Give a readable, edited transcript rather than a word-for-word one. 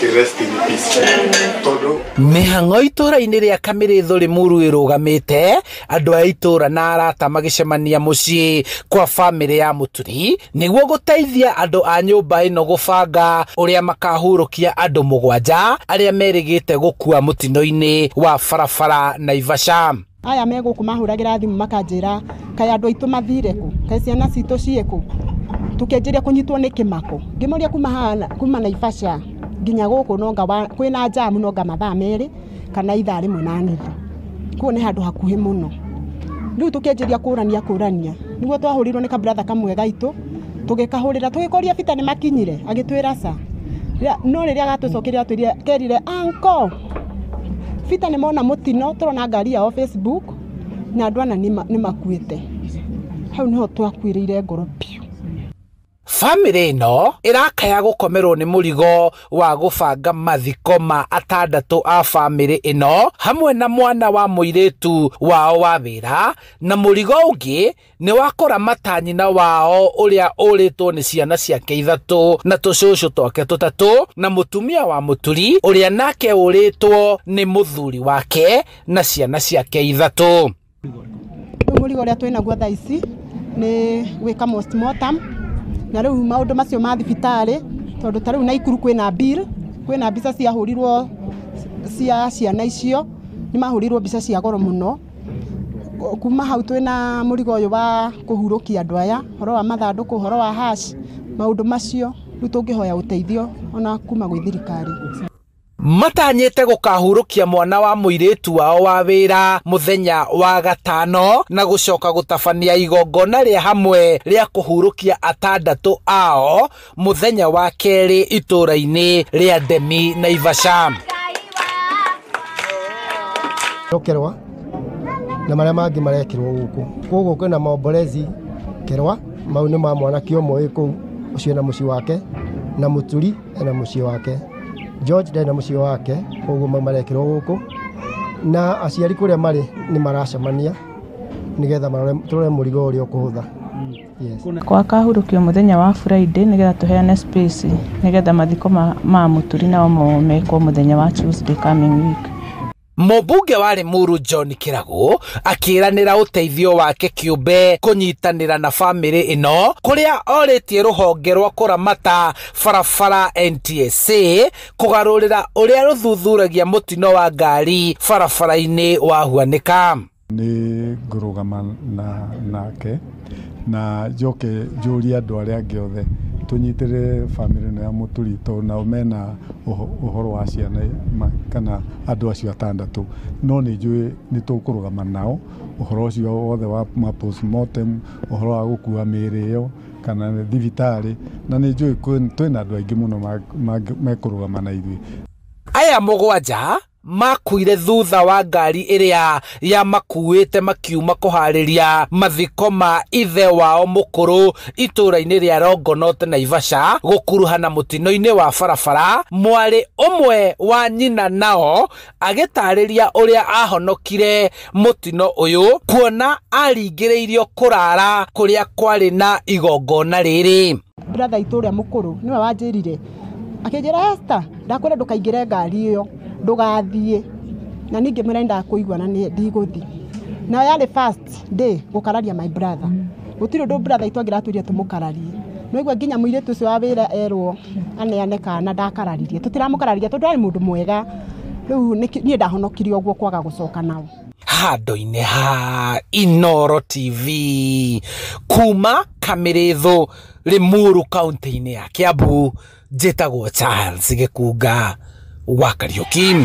rest in peace. Todo Mihango itura-ini ria Kamirithu Limuru irugamite andu a itura na arata magicemania mucii kwa family ya Muturi niguo guteithia andu a nyumba ino gubanga uria makahurukia andu 7 aria merigite gukua mutino-ini wa barabara Naivasha. Aya meguku mahuragira thimu makanjira kai andu aitu mathire ku kai ciana citu cieku tukenjiria kunyitwo ni kimako ngimuria kuma Naivasha nginya guku nonga kwina jamu nonga mathaa meri kana ithaa rimwe na nuthu ku ni handu hakuhi muno riu tukenjiria kurania niguo twahurirwo ni kabratha kamwe gaitu tugikahurira tugikoria bita ni makinyire agitwira sa no riria gatucokeria kerire anko bita ni mona mutino turona ngari ya Facebook na andu ana ni makuite hau niho twakwirire ngoro piu. Family ino irakaya gukomerwo ni murigo wa gubanga mathiko ma 6 a family ino hamwe na mwana wa muiritu wao wa wira na murigo ungi ni wakora matanyina wao uria uritwo ni ciana ciake 3 na tucucu twake 3 na mutumia wa Muturi uria nake uritwo ni muthuri wake na ciana ciake 3. Murigo uria twina gwa thaa ici ni wika postmortem na riu maundu macio ma thibitari tondu tariu Naikuru kwina mbica cia hurirwo cia ciana icio ni mahurirwo mbica cia goro muno kuma hau twina murigo uyu wa kuhurukia andu aya horo wa mathanduku horo wa hash maundu macio riu tungihoya uteithio ona kuma gwi thirikari. Matanyite gukahurukia mwana wa muiritu wao wa wira muthenya wa gatano na gucoka gutabania igongona ria hamwe ria kuhurukia 6 ao muthenya wa keri itura-ini ria Demi Naivasha. Kerwa na maria mangi marekirwo guku koguo kwina maombolezi Kerwa mau ni ma mwana kiomwe ku ucio na muci wake na Muturi na muci wake George ndena mucio wake koguo marekirwo guku na aciari kuria mari ni maracemania nigetha turore murigo uria ukuhutha. Yes. Kwa kahurukio muthenya wa Friday nigetha tuheane space nigetha mathiko ma Muturi na meko muthenya wa Tuesday coming week. Mubunge wa Limuru John Kiragu akiranira uteithio wake kiumbe kunyitanira na family ino kuria oritie ruhonge rwa kuramata barabara NTSA kugarurira uria ruthuthuragia mutino wa ngari barabara-ini wahuanika. Ni ngurugama nake na joke juria andu aria angi othe tunyitire family ya Muturi to na mena uhoro wa ciana kana andu acio 6 no ni njui ni tukurugama nao uhoro ucio wothe wa postmortem uhoro wa gukua miri yo kana thibitari na ni njui twina andu aingi muno mekurugama na ithui. Aya 7 makuire thutha wa ngari iria ya makuite makiuma kuhariria mathiko ma ithe wao mukuru itura-ini ria Rongonot Naivasha gukuruhana mutino-ini wa barabara. Mwari umwe wa nyina nao agitariria uria ahonokire mutino uyu kuona aringiriirio kurara kuria kwari na igongona riri. Brother itura mukuru niwe wanjirire akinjira Esther ndakwira ndukaingire ngari iyo ndugathie na ningi murenda kuigwa na ndigũthi na yale first day gukararia my brother gutiro ndo brother itwagira aturia tumukararie no igwa nginya muiritu ucio wa wira erwo aneane kana ndakararirie tutiramukararirie tondu ari mundu mwega riu nie ndahonokirio ogwo kwaga gucoka nao. Handu-ini ha Inooro TV kuma Kamirithu Limuru kaunti-ini ya Kiambu njitagwo Charles Gikunga wa Kariuki.